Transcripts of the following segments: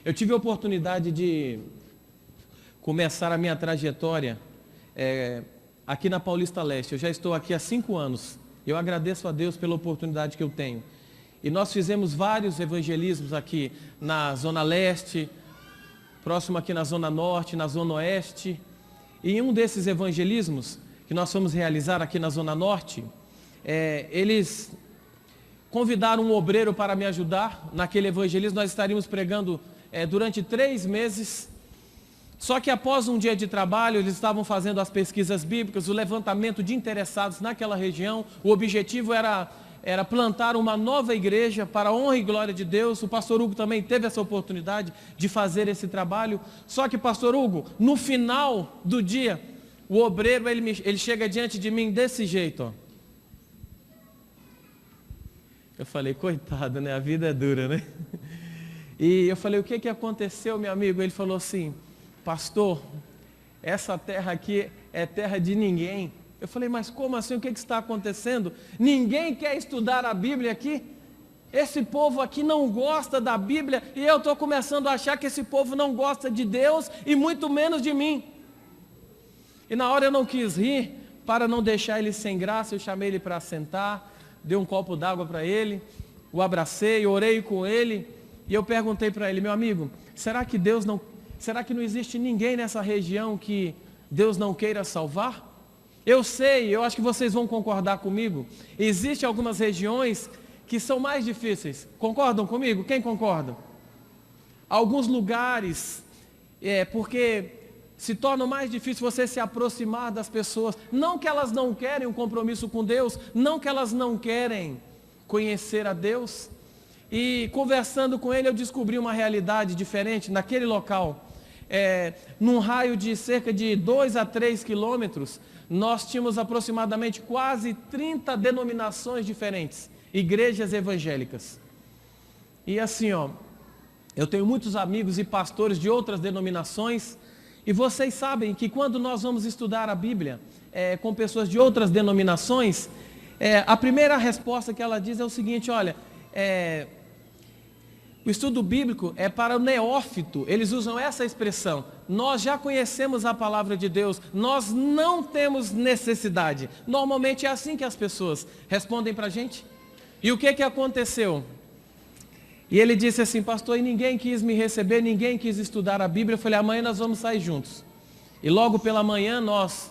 Eu tive a oportunidade de começar a minha trajetória aqui na Paulista Leste. Eu já estou aqui há 5 anos. Eu agradeço a Deus pela oportunidade que eu tenho. E nós fizemos vários evangelismos aqui na Zona Leste, próximo aqui na Zona Norte, na Zona Oeste. E em um desses evangelismos que nós fomos realizar aqui na Zona Norte, eles convidaram um obreiro para me ajudar naquele evangelismo. Nós estaríamos pregando durante 3 meses. Só que após um dia de trabalho, eles estavam fazendo as pesquisas bíblicas, o levantamento de interessados naquela região. O objetivo era plantar uma nova igreja para a honra e glória de Deus. O pastor Hugo também teve essa oportunidade de fazer esse trabalho. Só que, pastor Hugo, no final do dia, o obreiro, ele chega diante de mim desse jeito, ó. Eu falei, coitado, né? A vida é dura, né? E eu falei, o que aconteceu, meu amigo? Ele falou assim, pastor, essa terra aqui é terra de ninguém. Eu falei, mas como assim? O que está acontecendo? Ninguém quer estudar a Bíblia aqui? Esse povo aqui não gosta da Bíblia e eu estou começando a achar que esse povo não gosta de Deus e muito menos de mim. E na hora eu não quis rir, para não deixar ele sem graça, eu chamei ele para sentar, dei um copo d'água para ele, o abracei, orei com ele e eu perguntei para ele, meu amigo, será que não existe ninguém nessa região que Deus não queira salvar? Eu sei, eu acho que vocês vão concordar comigo. Existem algumas regiões que são mais difíceis. Concordam comigo? Quem concorda? Alguns lugares, porque se torna mais difícil você se aproximar das pessoas. Não que elas não querem um compromisso com Deus, não que elas não querem conhecer a Deus. E conversando com ele, eu descobri uma realidade diferente naquele local. Num raio de cerca de 2 a 3 quilômetros, nós tínhamos aproximadamente quase 30 denominações diferentes, igrejas evangélicas. E assim, eu tenho muitos amigos e pastores de outras denominações, e vocês sabem que quando nós vamos estudar a Bíblia com pessoas de outras denominações, a primeira resposta que ela diz é o seguinte, olha, o estudo bíblico é para o neófito, eles usam essa expressão, nós já conhecemos a palavra de Deus, nós não temos necessidade. Normalmente é assim que as pessoas respondem para a gente. E o que aconteceu? E ele disse assim, pastor, e ninguém quis me receber, ninguém quis estudar a Bíblia. Eu falei, amanhã nós vamos sair juntos. E logo pela manhã nós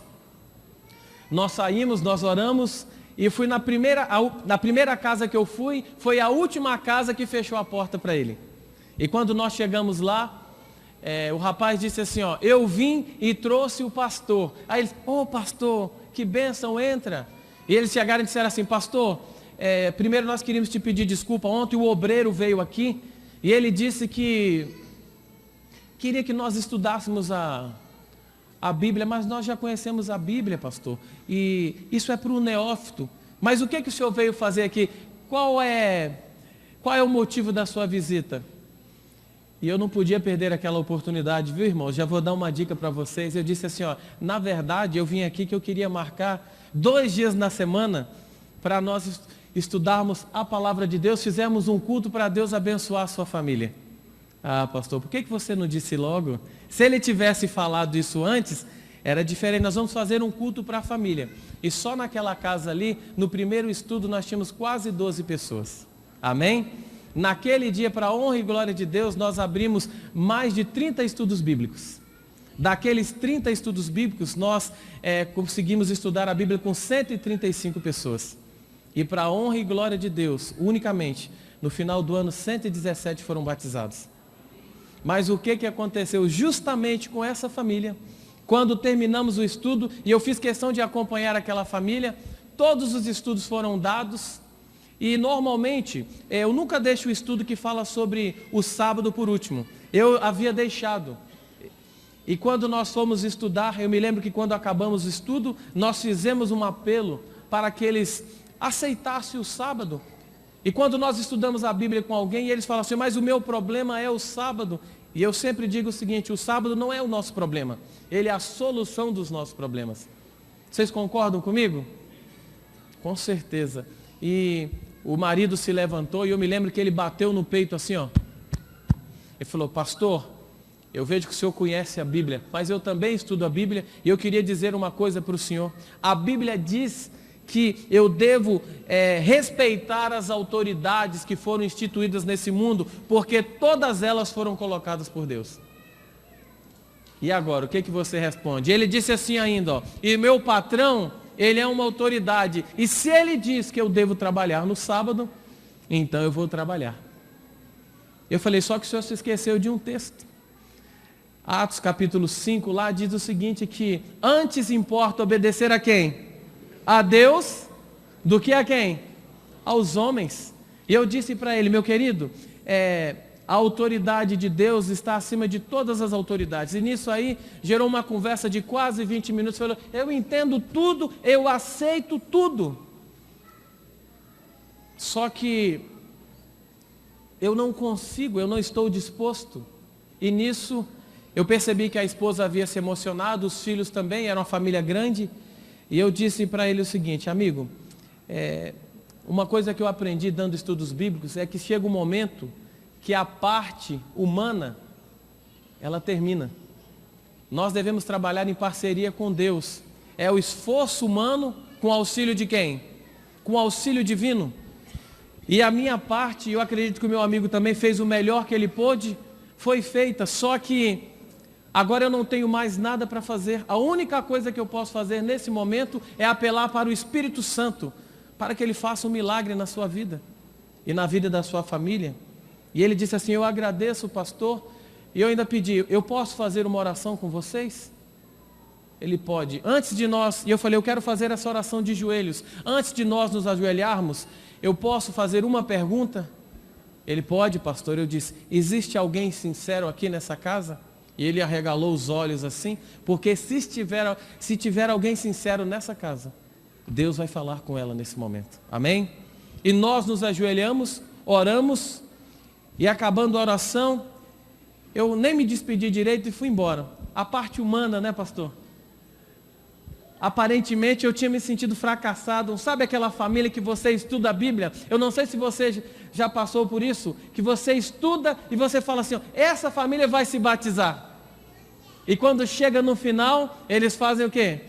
saímos, nós oramos, e fui na primeira casa que eu fui, foi a última casa que fechou a porta para ele. E quando nós chegamos lá, o rapaz disse assim, eu vim e trouxe o pastor. Aí ele, pastor, que bênção, entra. E eles chegaram e disseram assim, pastor, primeiro nós queríamos te pedir desculpa, ontem o obreiro veio aqui, e ele disse que queria que nós estudássemos a Bíblia, mas nós já conhecemos a Bíblia, pastor, e isso é para o neófito. Mas o que o senhor veio fazer aqui? Qual é o motivo da sua visita? E eu não podia perder aquela oportunidade, viu, irmãos? Já vou dar uma dica para vocês. Eu disse assim, na verdade eu vim aqui que eu queria marcar 2 dias na semana para nós estudarmos a palavra de Deus, fizemos um culto para Deus abençoar a sua família. Ah, pastor, por que você não disse logo? Se ele tivesse falado isso antes, era diferente. Nós vamos fazer um culto para a família. E só naquela casa ali, no primeiro estudo, nós tínhamos quase 12 pessoas. Amém? Naquele dia, para a honra e glória de Deus, nós abrimos mais de 30 estudos bíblicos. Daqueles 30 estudos bíblicos, nós conseguimos estudar a Bíblia com 135 pessoas. E para a honra e glória de Deus, unicamente, no final do ano, 117 foram batizados. Mas o que aconteceu justamente com essa família? Quando terminamos o estudo, e eu fiz questão de acompanhar aquela família, todos os estudos foram dados, e normalmente, eu nunca deixo o estudo que fala sobre o sábado por último. Eu havia deixado. E quando nós fomos estudar, eu me lembro que quando acabamos o estudo, nós fizemos um apelo para que eles aceitassem o sábado. E quando nós estudamos a Bíblia com alguém, eles falam assim, mas o meu problema é o sábado. E eu sempre digo o seguinte, o sábado não é o nosso problema, ele é a solução dos nossos problemas. Vocês concordam comigo? Com certeza. E o marido se levantou e eu me lembro que ele bateu no peito assim, Ele falou: pastor, eu vejo que o senhor conhece a Bíblia, mas eu também estudo a Bíblia e eu queria dizer uma coisa para o senhor. A Bíblia diz que eu devo respeitar as autoridades que foram instituídas nesse mundo, porque todas elas foram colocadas por Deus. E agora, o que você responde? Ele disse assim ainda, ó, e meu patrão, ele é uma autoridade, e se ele diz que eu devo trabalhar no sábado, então eu vou trabalhar. Eu falei: só que o senhor se esqueceu de um texto. Atos capítulo 5, lá diz o seguinte, que antes importa obedecer a quem? A Deus, do que a quem? Aos homens. E eu disse para ele: meu querido, a autoridade de Deus está acima de todas as autoridades. E nisso aí gerou uma conversa de quase 20 minutos. Falou: eu entendo tudo, eu aceito tudo. Só que eu não consigo, eu não estou disposto. E nisso eu percebi que a esposa havia se emocionado, os filhos também, era uma família grande. E eu disse para ele o seguinte: amigo, uma coisa que eu aprendi dando estudos bíblicos é que chega um momento que a parte humana, ela termina. Nós devemos trabalhar em parceria com Deus. É o esforço humano com auxílio de quem? Com auxílio divino. E a minha parte, eu acredito que o meu amigo também fez o melhor que ele pôde, foi feita, só que agora eu não tenho mais nada para fazer. A única coisa que eu posso fazer nesse momento é apelar para o Espírito Santo, para que ele faça um milagre na sua vida e na vida da sua família. E ele disse assim: eu agradeço, pastor, e eu ainda pedi: eu posso fazer uma oração com vocês? Ele pode. Antes de nós, e eu falei: eu quero fazer essa oração de joelhos. Antes de nós nos ajoelharmos, eu posso fazer uma pergunta? Ele pode, pastor. Eu disse: existe alguém sincero aqui nessa casa? E ele arregalou os olhos assim, porque se tiver alguém sincero nessa casa, Deus vai falar com ela nesse momento. Amém? E nós nos ajoelhamos, oramos, e acabando a oração, eu nem me despedi direito e fui embora. A parte humana, né, pastor? Aparentemente eu tinha me sentido fracassado. Sabe aquela família que você estuda a Bíblia? Eu não sei se você já passou por isso, que você estuda e você fala assim: ó, essa família vai se batizar. E quando chega no final, eles fazem o quê?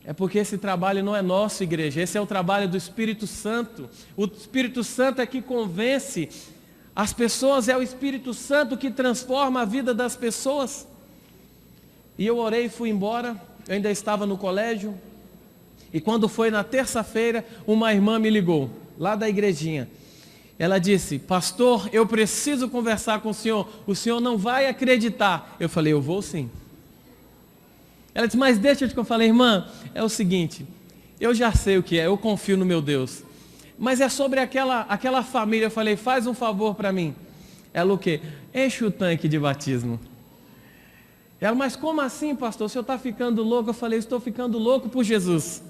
É porque esse trabalho não é nosso, igreja. Esse é o trabalho do Espírito Santo. O Espírito Santo é que convence as pessoas, é o Espírito Santo que transforma a vida das pessoas. E eu orei e fui embora. Eu ainda estava no colégio. E quando foi na terça-feira, uma irmã me ligou, lá da igrejinha. Ela disse: pastor, eu preciso conversar com o senhor não vai acreditar. Eu falei: eu vou sim. Ela disse: mas deixa eu te contar. Eu falei: irmã, é o seguinte, eu já sei o que é, eu confio no meu Deus. Mas é sobre aquela família. Eu falei: faz um favor para mim. Ela o quê? Enche o tanque de batismo. Ela: mas como assim, pastor? O senhor está ficando louco? Eu falei: estou ficando louco por Jesus.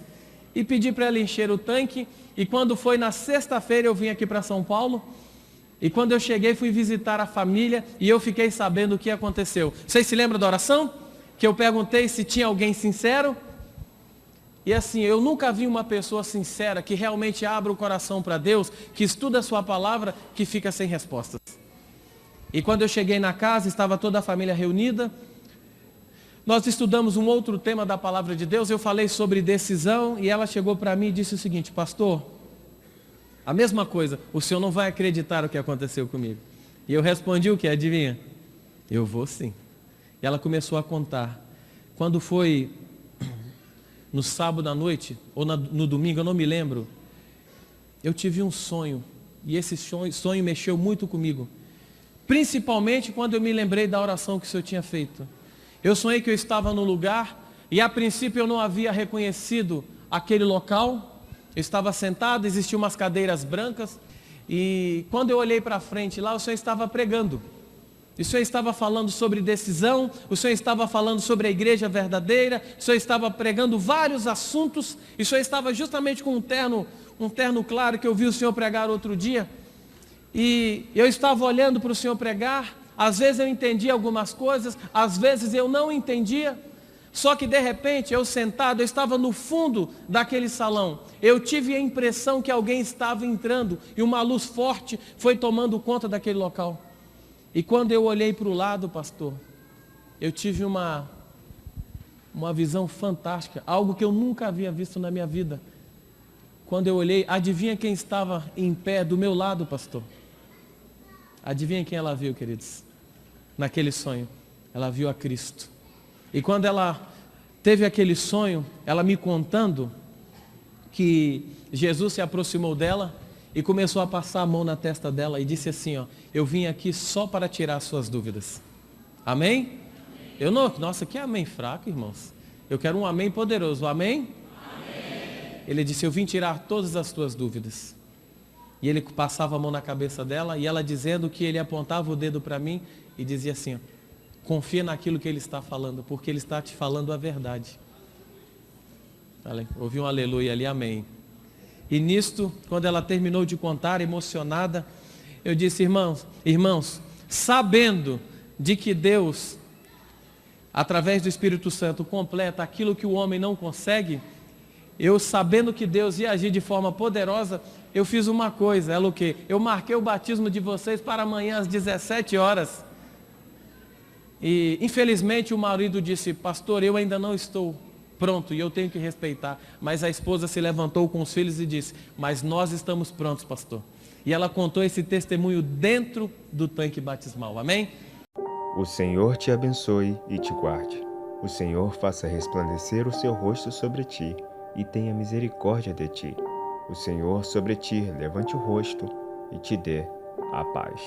E pedi para ela encher o tanque. E quando foi na sexta-feira, eu vim aqui para São Paulo. E quando eu cheguei, fui visitar a família. E eu fiquei sabendo o que aconteceu. Vocês se lembram da oração? Que eu perguntei se tinha alguém sincero. E assim, eu nunca vi uma pessoa sincera, que realmente abre o coração para Deus, que estuda a sua palavra, que fica sem respostas. E quando eu cheguei na casa, estava toda a família reunida. Nós estudamos um outro tema da palavra de Deus. Eu falei sobre decisão e ela chegou para mim e disse o seguinte: pastor, a mesma coisa, o senhor não vai acreditar o que aconteceu comigo. E eu respondi o que? Adivinha? Eu vou sim. E ela começou a contar. Quando foi no sábado à noite, ou no domingo, eu não me lembro, eu tive um sonho. E esse sonho mexeu muito comigo. Principalmente quando eu me lembrei da oração que o senhor tinha feito. Eu sonhei que eu estava no lugar e a princípio eu não havia reconhecido aquele local. Eu estava sentado, existiam umas cadeiras brancas e quando eu olhei para frente lá, o senhor estava pregando. O senhor estava falando sobre decisão, o senhor estava falando sobre a igreja verdadeira, o senhor estava pregando vários assuntos, e o senhor estava justamente com um terno claro que eu vi o senhor pregar outro dia. E eu estava olhando para o senhor pregar. Às vezes eu entendia algumas coisas, às vezes eu não entendia. Só que de repente, eu sentado, eu estava no fundo daquele salão. Eu tive a impressão que alguém estava entrando e uma luz forte foi tomando conta daquele local. E quando eu olhei para o lado, pastor, eu tive uma visão fantástica, algo que eu nunca havia visto na minha vida. Quando eu olhei, adivinha quem estava em pé do meu lado, pastor? Adivinha quem ela viu, queridos? Naquele sonho, ela viu a Cristo. E quando ela teve aquele sonho, ela me contando que Jesus se aproximou dela e começou a passar a mão na testa dela e disse assim, ó, eu vim aqui só para tirar suas dúvidas. Amém? Eu não, nossa, que amém fraco, irmãos. Eu quero um amém poderoso, amém? Amém. Ele disse, eu vim tirar todas as tuas dúvidas. E ele passava a mão na cabeça dela e ela dizendo que ele apontava o dedo para mim e dizia assim, ó, confia naquilo que ele está falando, porque ele está te falando a verdade. Ouvi um aleluia ali, amém. E nisto, quando ela terminou de contar, emocionada, eu disse, irmãos, sabendo de que Deus, através do Espírito Santo, completa aquilo que o homem não consegue, eu sabendo que Deus ia agir de forma poderosa, eu fiz uma coisa, ela o quê? Eu marquei o batismo de vocês para amanhã às 17 horas. E infelizmente o marido disse, pastor, eu ainda não estou pronto e eu tenho que respeitar. Mas a esposa se levantou com os filhos e disse, mas nós estamos prontos, pastor. E ela contou esse testemunho dentro do tanque batismal, amém? O Senhor te abençoe e te guarde. O Senhor faça resplandecer o seu rosto sobre ti e tenha misericórdia de ti. O Senhor sobre ti levante o rosto e te dê a paz.